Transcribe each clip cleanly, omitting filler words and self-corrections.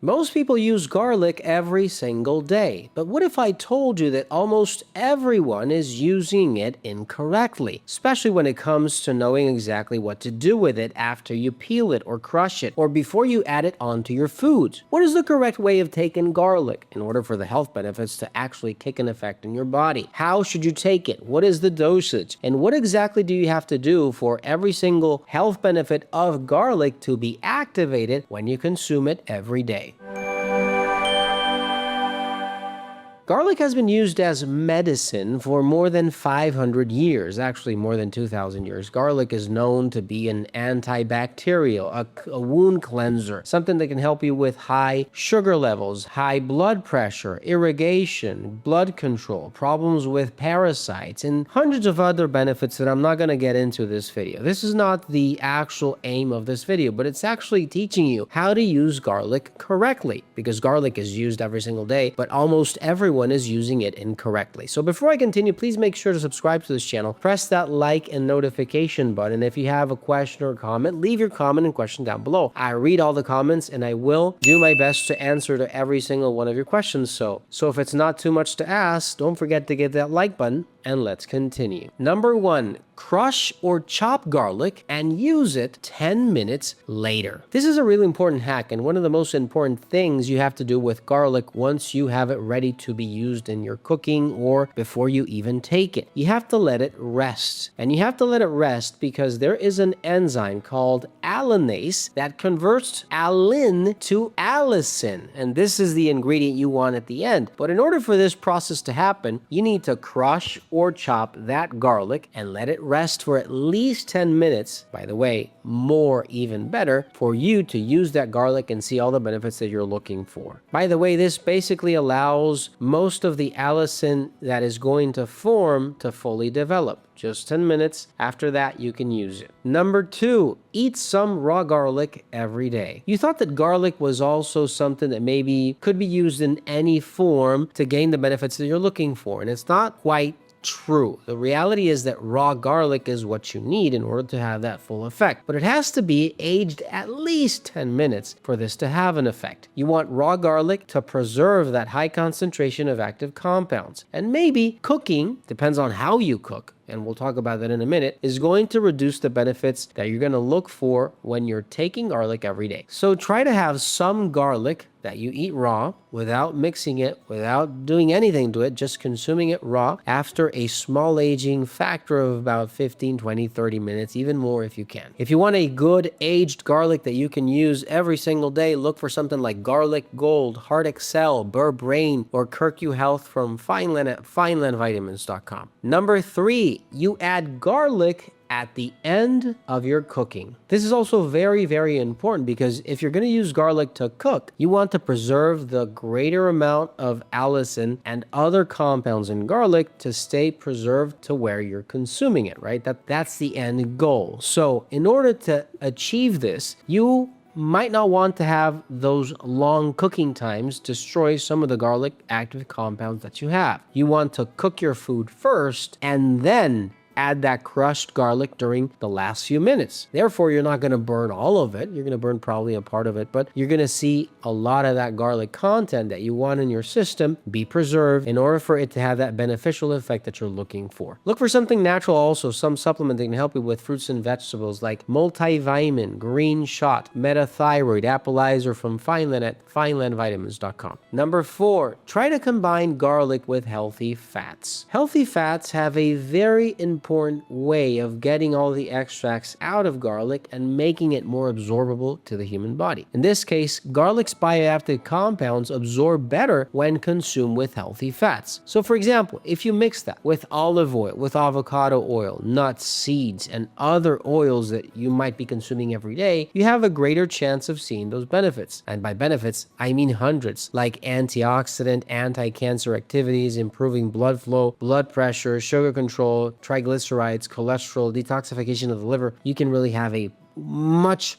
Most people use garlic every single day, but what if I told you that almost everyone is using it incorrectly, especially when it comes to knowing exactly what to do with it after you peel it or crush it, or before you add it onto your foods? What is the correct way of taking garlic in order for the health benefits to actually take an effect in your body? How should you take it? What is the dosage? And what exactly do you have to do for every single health benefit of garlic to be activated when you consume it every day? Garlic has been used as medicine for more than 500 years, actually more than 2,000 years. Garlic is known to be an antibacterial, a wound cleanser, something that can help you with high sugar levels, high blood pressure, irrigation, blood control, problems with parasites, and hundreds of other benefits that I'm not going to get into this video. This is not the actual aim of this video, but it's actually teaching you how to use garlic correctly, because garlic is used every single day, but almost everyone is using it incorrectly. So before I continue, please make sure to subscribe to this channel, press that like and notification button. If you have a question or comment, leave your comment and question down below. I read all the comments and I will do my best to answer to every single one of your questions. So if it's not too much to ask, don't forget to hit that like button. And let's continue. Number 1, crush or chop garlic and use it 10 minutes later. This is a really important hack and one of the most important things you have to do with garlic once you have it ready to be used in your cooking or before you even take it. You have to let it rest. And you have to let it rest because there is an enzyme called allinase that converts allin to allicin. And this is the ingredient you want at the end. But in order for this process to happen, you need to crush or chop that garlic and let it rest for at least 10 minutes. By the way, more even better for you to use that garlic and see all the benefits that you're looking for. By the way, this basically allows most of the allicin that is going to form to fully develop. Just 10 minutes. After that, you can use it. Number 2, eat some raw garlic every day. You thought that garlic was also something that maybe could be used in any form to gain the benefits that you're looking for, and it's not quite true. The reality is that raw garlic is what you need in order to have that full effect, but it has to be aged at least 10 minutes for this to have an effect. You want raw garlic to preserve that high concentration of active compounds, and maybe cooking, depends on how you cook, and we'll talk about that in a minute, is going to reduce the benefits that you're going to look for when you're taking garlic every day. So try to have some garlic that you eat raw without mixing it, without doing anything to it, just consuming it raw after a small aging factor of about 15, 20, 30 minutes, even more if you can. If you want a good aged garlic that you can use every single day, look for something like Garlic Gold, Heart Excel, Burr Brain, or Kirku Health from Fineland at finelandvitamins.com. Number 3, you add garlic at the end of your cooking. This is also very, very important because if you're going to use garlic to cook, you want to preserve the greater amount of allicin and other compounds in garlic to stay preserved to where you're consuming it, right? That's the end goal. So in order to achieve this, you might not want to have those long cooking times destroy some of the garlic active compounds that you have. You want to cook your food first and then add that crushed garlic during the last few minutes. Therefore, you're not going to burn all of it. You're going to burn probably a part of it, but you're going to see a lot of that garlic content that you want in your system be preserved in order for it to have that beneficial effect that you're looking for. Look for something natural also, some supplement that can help you with fruits and vegetables like multivitamin, green shot, metathyroid, Appleizer from Fineland at finelandvitamins.com. Number 4, try to combine garlic with healthy fats. Healthy fats have a very important way of getting all the extracts out of garlic and making it more absorbable to the human body. In this case, garlic's bioactive compounds absorb better when consumed with healthy fats. So for example, if you mix that with olive oil, with avocado oil, nuts, seeds, and other oils that you might be consuming every day, you have a greater chance of seeing those benefits. And by benefits, I mean hundreds, like antioxidant, anti-cancer activities, improving blood flow, blood pressure, sugar control, triglycerides, cholesterol, detoxification of the liver. You can really have a much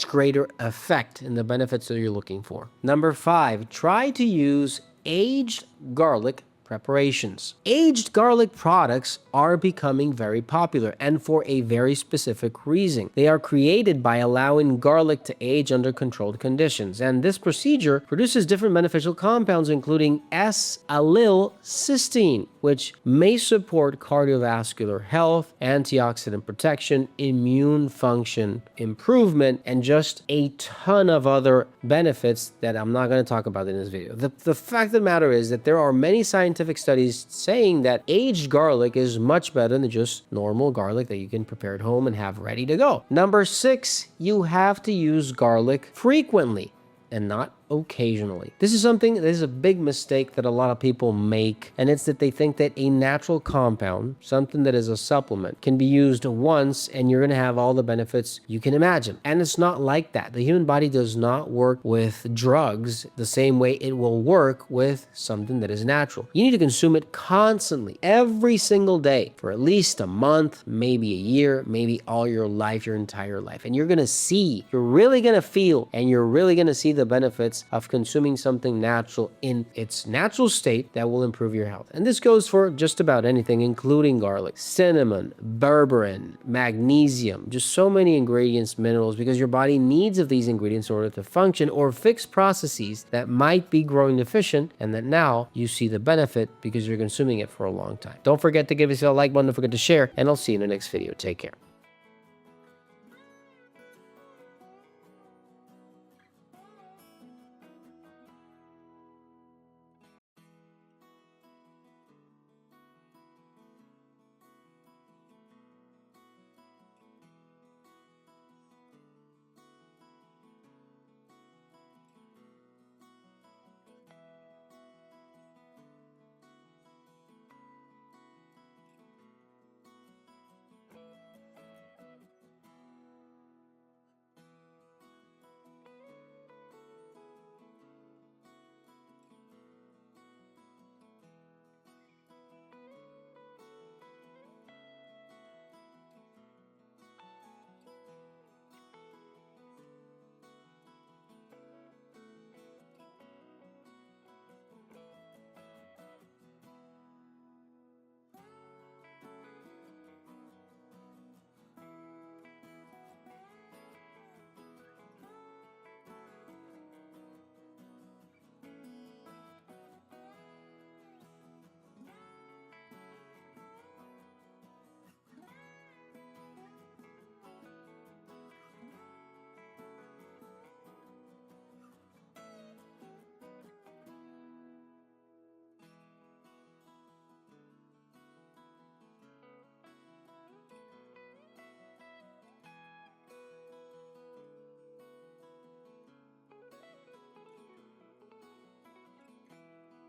greater effect in the benefits that you're looking for. Number 5, try to use aged garlic preparations. Aged garlic products are becoming very popular, and for a very specific reason. They are created by allowing garlic to age under controlled conditions, and this procedure produces different beneficial compounds, including S-allylcysteine, which may support cardiovascular health, antioxidant protection, immune function improvement, and just a ton of other benefits that I'm not going to talk about in this video. The fact of the matter is that there are many scientific studies saying that aged garlic is much better than just normal garlic that you can prepare at home and have ready to go. Number 6, you have to use garlic frequently and not occasionally. This is a big mistake that a lot of people make, and it's that they think that a natural compound, something that is a supplement, can be used once and you're going to have all the benefits you can imagine. And it's not like that. The human body does not work with drugs the same way it will work with something that is natural. You need to consume it constantly, every single day, for at least a month, maybe a year, maybe all your life, your entire life. And you're really going to feel, and you're really going to see the benefits of consuming something natural in its natural state that will improve your health. And this goes for just about anything, including garlic, cinnamon, berberine, magnesium, just so many ingredients, minerals, because your body needs of these ingredients in order to function or fix processes that might be growing deficient, and that now you see the benefit because you're consuming it for a long time. Don't forget to give us a like button, don't forget to share, and I'll see you in the next video. Take care.